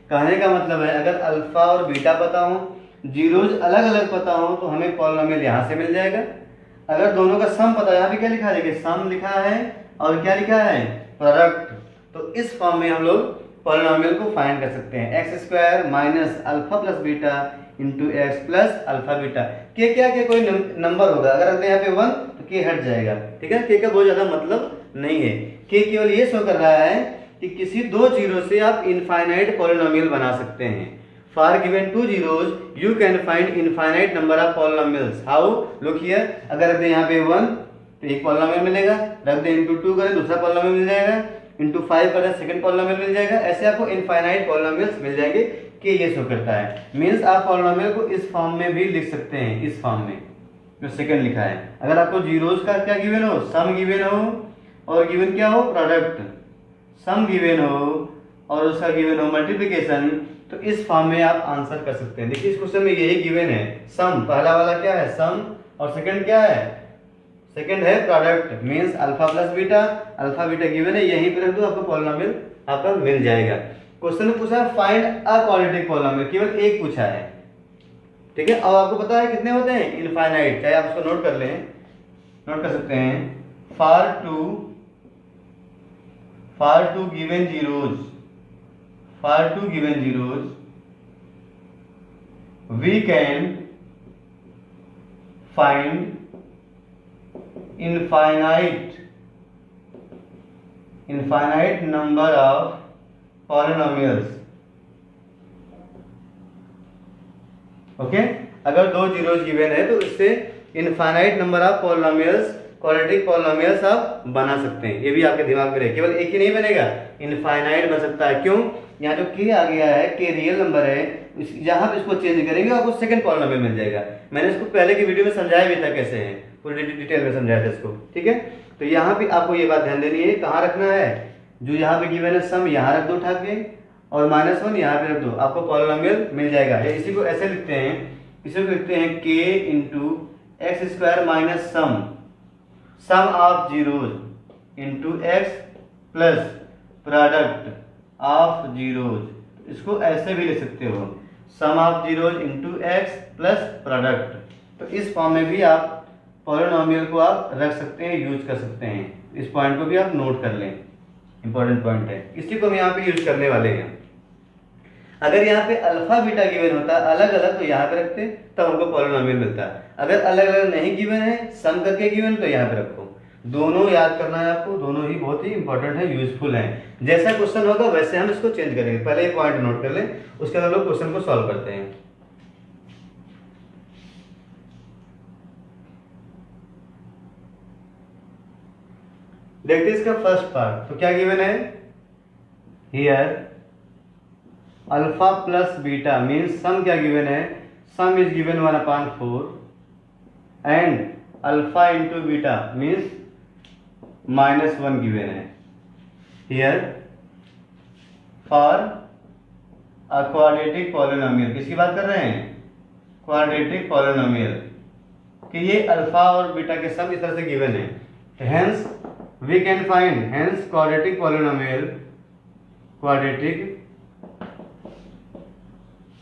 कहने का मतलब है अगर अल्फा और बीटा पता हो, जीरोज अलग अलग पता हो, तो हमें पॉलिनोमियल यहाँ से मिल जाएगा। अगर दोनों का सम पता है, यहाँ पे क्या लिखा है देखिए सम लिखा है और क्या लिखा है प्रोडक्ट, तो इस फॉर्म में हम लोग पॉलिनोमियल को फाइंड कर सकते हैं। x² minus alpha plus beta into x plus alpha beta. के क्या कोई नंबर होगा, अगर यहाँ पे 1 तो के हट जाएगा, ठीक है। के का बहुत ज्यादा मतलब नहीं है, के केवल ये शो कर रहा है कि किसी दो जीरो से आप इनफाइनाइट पॉलिनोमियल बना सकते हैं। For given 2 zeros you can find infinite number of polynomials. How, look here, अगर यहाँ पे 1 तो एक पॉलिनोमियल मिलेगा, रख दे इंटू 2 करें दूसरा पॉलिनोमियल मिल जाएगा, इंटू 5 करें सेकंड पॉलिनोमियल मिल जाएगा। ऐसे आपको इनफाइनाइट पॉलिनोमियल्स मिल जाएंगे कि ये शो करता है। मीन्स आप पॉलिनोमियल को इस फॉर्म में भी लिख सकते हैं, इस फॉर्म में जो सेकंड लिखा है। अगर आपको जीरोस का क्या गिवन हो, सम गिवन हो और गिवन क्या हो प्रोडक्ट, सम गिवन हो और उसका गिवन हो मल्टीप्लिकेशन, तो इस फॉर्म में आप आंसर कर सकते हैं। देखिए इस क्वेश्चन में यही गिवन है, सम पहला वाला क्या है सम और सेकंड क्या है, सेकंड है product. Means alpha plus beta, alpha beta given है, यहीं पे रख दो आपको पॉलिनोमियल आपका मिल जाएगा। क्वेश्चन में पूछा है फाइंड अ क्वाड्रेटिक पॉलिनोमियल, केवल एक पूछा है, ठीक है। और आपको पता है कितने होते हैं इनफाइनाइट, चाहे आप उसको नोट कर लें, नोट कर सकते हैं। For two given zeros, for two given zeros we can find infinite number of polynomials। Okay अगर दो जीरोज गिवन है तो इससे infinite number of polynomials, quadratic polynomials आप बना सकते हैं। ये भी आपके दिमाग में रहे, केवल एक ही नहीं बनेगा, इनफाइनाइट बन सकता है। क्यों, यहाँ जो के आ गया है, के रियल नंबर है, जहां पे इसको चेंज करेंगे आपको सेकंड पॉलिनोमियल मिल जाएगा। मैंने इसको पहले की वीडियो में समझाया भी था कैसे है, पूरी डिटेल में समझाया था इसको, ठीक है। तो यहाँ पे आपको ये बात ध्यान देनी है, कहाँ रखना है, जो यहाँ पे गिवन है सम यहाँ रख दो उठा के, और -1 यहाँ पे रख दो, आपको पॉलिनोमियल मिल जाएगा। इसी को ऐसे लिखते हैं, इसी को लिखते हैं k into x square minus sum of zeros into x plus product of zeros. इसको ऐसे भी लिख सकते हो, sum of zeros into x plus product. तो इस फॉर्म में भी आप पॉलिनोमियल को आप रख सकते हैं, यूज कर सकते हैं। इस पॉइंट को भी आप नोट कर लें, इंपॉर्टेंट पॉइंट है, इसी को हम यहाँ पे यूज करने वाले हैं। अगर यहाँ पे अल्फा बीटा गिवन होता अलग अलग तो यहाँ पे रखते, तब हमको पॉलिनोमियल मिलता। अगर अलग अलग नहीं गिवन है, सम करके गिवन, तो यहाँ पे रखो। दोनों याद करना है आपको, दोनों ही बहुत ही इंपॉर्टेंट है, यूजफुल है। जैसा क्वेश्चन होगा वैसे हम इसको चेंज करेंगे। पहले एक पॉइंट नोट कर लें, उसके बाद लोग क्वेश्चन को सॉल्व करते हैं। देखते हैं इसका फर्स्ट पार्ट, तो क्या गिवन है here, alpha plus beta means sum क्या गिवन है, sum is given 1/4 and alpha into beta means -1 given है। Here for a quadratic polynomial, किसकी बात कर रहे हैं, क्वाड्रेटिक पॉलिनोमियल, कि ये अल्फा और बीटा के सम इस तरह से गिवन है। Hence we can find, hence quadratic polynomial, quadratic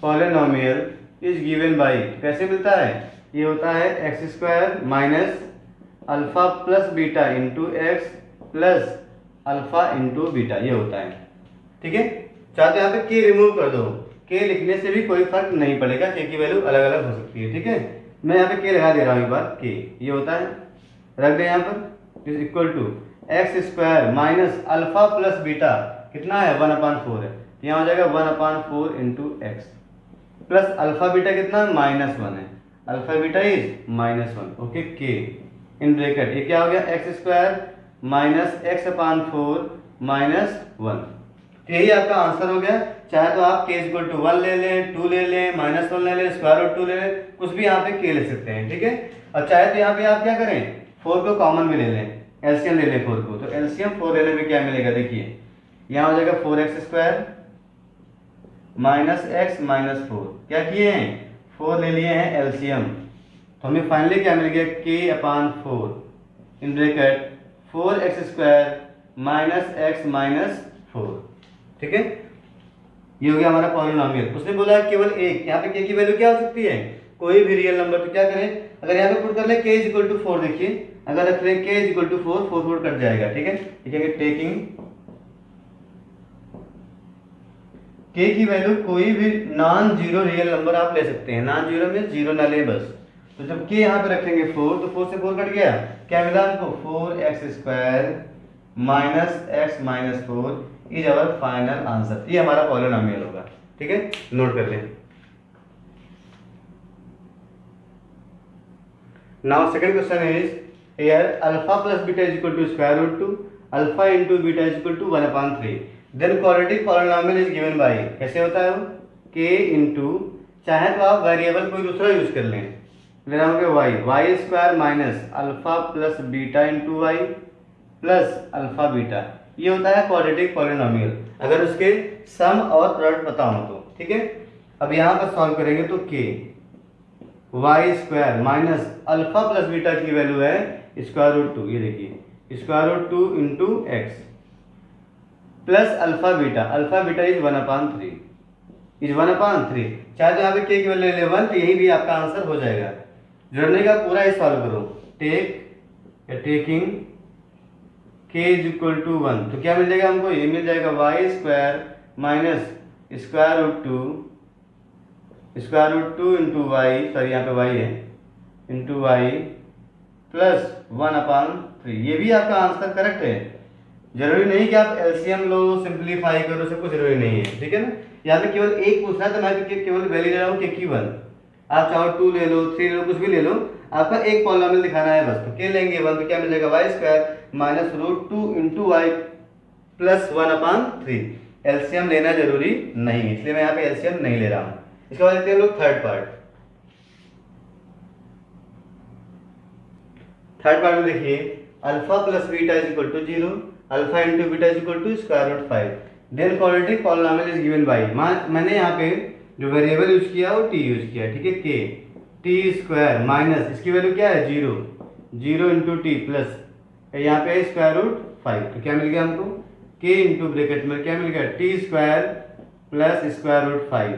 polynomial is given by, कैसे मिलता है, ये होता है x square minus alpha plus beta into x plus alpha into beta, ये होता है, ठीक है। चाहते यहाँ पे के रिमूव कर दो, के लिखने से भी कोई फर्क नहीं पड़ेगा, के की वैल्यू अलग अलग हो सकती है, ठीक है। मैं यहाँ पे के लगा दे रहा हूँ एक बार, के ये होता है, रख दे यहाँ पर, is equal to x square minus alpha plus beta कितना है 1/4 है, यहाँ हो जाएगा 1/4 into x plus alpha beta कितना -1 है, अल्फा बीटा इज -1, ओके। के इन ब्रैकेट ये क्या हो गया, एक्स स्क्वायर माइनस x/4 -1, तो यही आपका आंसर हो गया। चाहे तो आप k = 1 ले लें, 2 ले लें, -1 ले लें, स्क्वायर रूट 2 ले लें, कुछ भी यहाँ पे k ले सकते हैं, ठीक है। और चाहे तो यहाँ पे आप क्या करें, 4 को कॉमन में ले लें, एलसीएम ले लें 4 को, तो एलसीएम 4 लेने में क्या मिलेगा, देखिए यहाँ हो जाएगा 4x² माइनस x माइनस 4, क्या किए हैं 4 ले लिए हैं एलसीएम, तो हमें फाइनली क्या मिल गया k/4 in bracket 4x² minus x minus 4, ठीक है। ये हो गया हमारा पॉलिनोमियल। उसने बोला केवल एक, यहाँ पे k की वैल्यू क्या हो सकती है, कोई भी रियल नंबर, तो क्या करें, अगर यहाँ पे पुट कर ले k = 4, देखिए अगर रख ले k = 4, 4 कट जाएगा, ठीक है। लिखेंगे टेकिंग k की वैल्यू कोई भी नॉन जीरो रियल नंबर आप ले सकते हैं, नॉन जीरो में जीरो ना ले बस। तो जब k यहाँ पे रखेंगे 4, तो 4 से 4 कट गया, क्या मिला हमको 4x² minus x minus 4 is our final answer. ये हमारा पॉलिनोमियल होगा, ठीक है, नोट कर लें। Now second question is here alpha plus beta is equal to square root 2, alpha into beta is equal to 1/3. then quadratic polynomial is given by, कैसे होता है वो, k into, चाहे तो आप वेरिएबल कोई दूसरा यूज कर लें, ले रहा हूँ y square minus alpha plus beta into y plus alpha beta, ये होता है क्वाड्रेटिक पॉलिनोमियल अगर उसके सम और प्रोडक्ट पता हो तो, ठीक है। अब यहाँ पर सॉल्व करेंगे तो k y square minus alpha plus beta की वैल्यू है स्क्वायर रूट 2, ये देखिए square root 2 into x plus alpha beta is 1/3, is 1/3, चाहे तो यहाँ पे k की वैल्यू ले 1 तो यही भी आपका आंसर हो जाएगा, जरूरी नहीं का पूरा ही सॉल्व करो। Taking k is equal to 1 तो क्या मिल जाएगा हमको, ये मिल जाएगा y square minus square root 2 into y, sorry यहाँ पे वाई है, इंटू वाई प्लस 1/3, ये भी आपका आंसर करेक्ट है। जरूरी नहीं कि आप एलसीएम लो सिंप्लीफाई करो, सब कुछ जरूरी नहीं है, ठीक है ना। यहाँ पे केवल एक पूछना है तो मैं केवल वैल्यू ले रहा हूँ के की 1, आप चाहो 2 ले लो 3 ले लो कुछ भी ले लो, आपका एक पॉलिनोमियल दिखाना है बस। तो के लेंगे 1 तो क्या मिल जाएगा y square minus root 2 into y plus 1/3, LCM लेना जरूरी नहीं है इसलिए मैं यहाँ पे एलसीएम नहीं ले रहा हूँ। इसके बाद देखते हैं लोग थर्ड पार्ट में देखिए alpha plus beta is equal to 0, alpha into beta is equal to square root 5, then quadratic polynomial is given by, मैंने यहाँ पे जो वेरिएबल यूज किया वो t यूज किया, ठीक है, k टी स्क्वायर माइनस इसकी वैल्यू क्या है 0 इंटू टी प्लस यहाँ पे स्क्वायर रूट 5, तो क्या मिल गया हमको k इंटू ब्रैकेट में क्या मिल गया t square plus square root 5,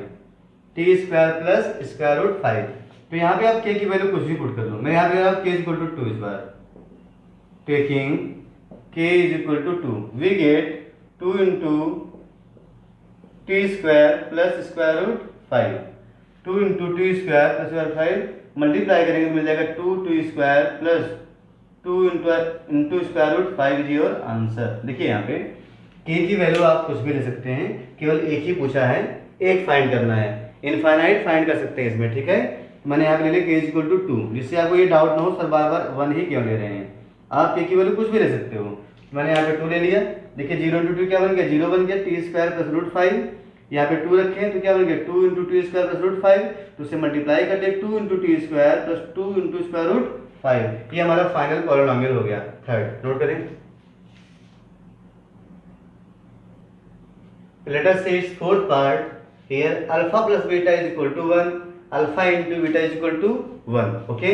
t square plus square root 5। तो यहाँ पे आप k की वैल्यू कुछ भी पुट कर लो, मैं यहाँ पे k इज इक्वल टू 2 इस बार, taking k is equal to 2 we get 2 into t square plus square root 5, 2 into t square plus square 5 multiply करेंगे तो मिल जाएगा 2 t square plus 2 into square root 5 is your answer. देखिए यहाँ पे k की वैल्यू आप कुछ भी ले सकते हैं, केवल एक ही पूछा है, एक फाइंड करना है, इनफाइनाइट फाइंड कर सकते हैं इसमें, ठीक है। मैंने यहाँ पे ले लिया k इज इक्वल टू 2, जिससे आपको ये डाउट ना हो सर बार बार 1 ही क्यों ले रहे हैं, आप k की वैल्यू कुछ भी ले सकते हो। मैंने यहाँ पे 2 ले लिया, देखिए 0 इंटू 2 क्या बन गया 0 बन गया, टी स्क्वायर प्लस रूट 5, यहाँ पे 2 रखे हैं तो क्या बन गया 2 into t square plus root 5, तो उसे मल्टीप्लाई कर दिया 2 into t square plus 2 into square root 5, ये हमारा फाइनल पॉलिनोमियल हो गया थर्ड। नोट करें, let us say its fourth part. Here alpha plus beta is equal to 1, alpha into beta is equal to 1, okay,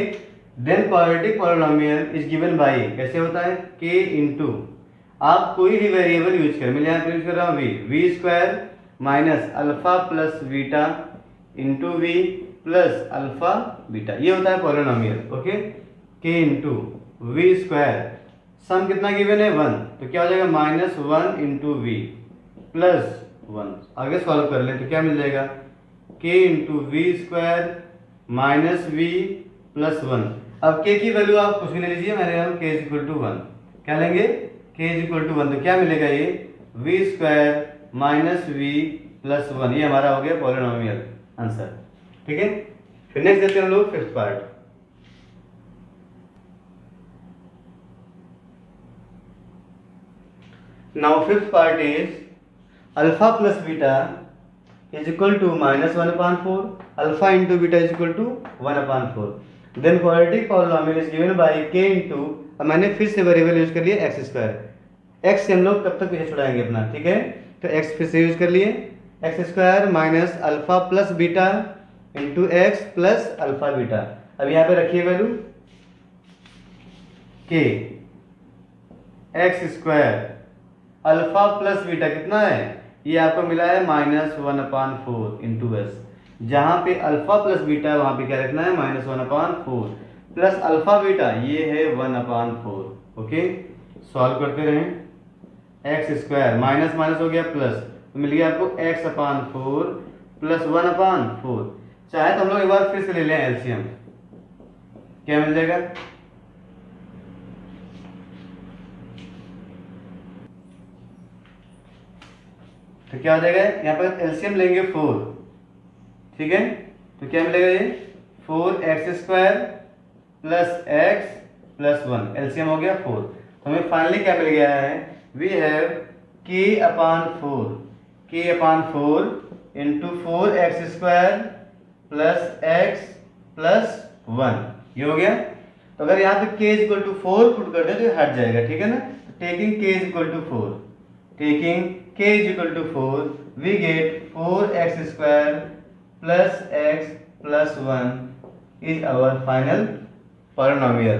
then quadratic polynomial is given by, कैसे होता है k into, आप कोई भी variable use करें, मैं यहाँ पे यूज कर रहा हूँ v square minus alpha plus beta into v plus alpha beta, ये होता है polynomial, okay, k into v square, sum कितना गिवन है 1, तो क्या हो जाएगा -1 इंटू वी प्लस 1, आगे सॉल्व कर लें तो क्या मिल जाएगा k into v square minus v plus 1। अब k की वैल्यू आप कुछ भी ले लीजिए, मैंने k इज इक्वल टू 1, क्या लेंगे k इज इक्वल टू 1, तो क्या मिलेगा ये v square minus v plus 1, ये हमारा हो गया पॉलिनोमियल आंसर, ठीक है। फिर नेक्स्ट देखते हैं हम लोग fifth part. Now fifth part is alpha plus beta is equal to -1/4, alpha into beta is equal to 1/4, then quadratic polynomial is given by k into, अब मैंने फिर से वेरिएबल यूज कर लिया x स्क्वायर, x से हम लोग कब तक पीछे छुड़ाएंगे अपना, ठीक है, तो x फिर से यूज कर लिए x square minus alpha plus beta into x plus alpha beta. अब यहाँ पे रखिए value k x square alpha plus beta कितना है, ये आपको मिला है -1/4 इंटू एस, जहाँ पे अल्फा प्लस बीटा है वहाँ पे क्या रखना है -1/4 प्लस अल्फा बीटा ये है 1/4, ओके। सॉल्व करते रहें, एक्स स्क्वायर माइनस माइनस हो गया प्लस, तो मिल गया आपको x/4 प्लस 1/4, चाहे तो हम लोग एक बार फिर से ले लें एलसीएम, क्या मिल जाएगा तो क्या हो जाएगा यहाँ पर एलसीएम लेंगे 4, ठीक है, तो क्या मिलेगा ये 4x square plus x plus 1, LCM हो गया 4। तो हमें फाइनली क्या मिल गया है, we have k/4 into 4x² plus x plus 1, ये हो गया। तो अगर यहाँ पे k इक्वल टू 4 पुट कर दे तो ये हट जाएगा, ठीक है ना। Taking k equal to 4, we get 4x² plus x plus 1 is our final polynomial.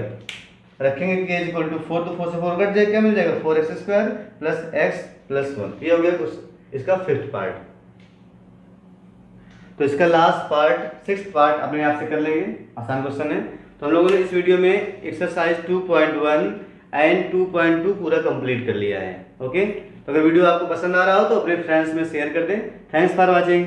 रखेंगे k इक्वल टू 4 तो 4 से 4 कट जाएगा, क्या मिल जाएगा 4x² प्लस x प्लस 1। ये हो गया इसका फिफ्थ पार्ट। तो इसका लास्ट पार्ट, सिक्स्थ पार्ट अपने आप से कर लेंगे, आसान क्वेश्चन है। तो हम लोगों ने इस वीडियो में एक्सरसाइज 2.1 एंड 2.2 पूरा कंप्लीट कर लिया है। ओके, तो अगर वीडियो आपको पसंद आ रहा हो तो अपने फ्रेंड्स में शेयर कर दें। Thanks for watching.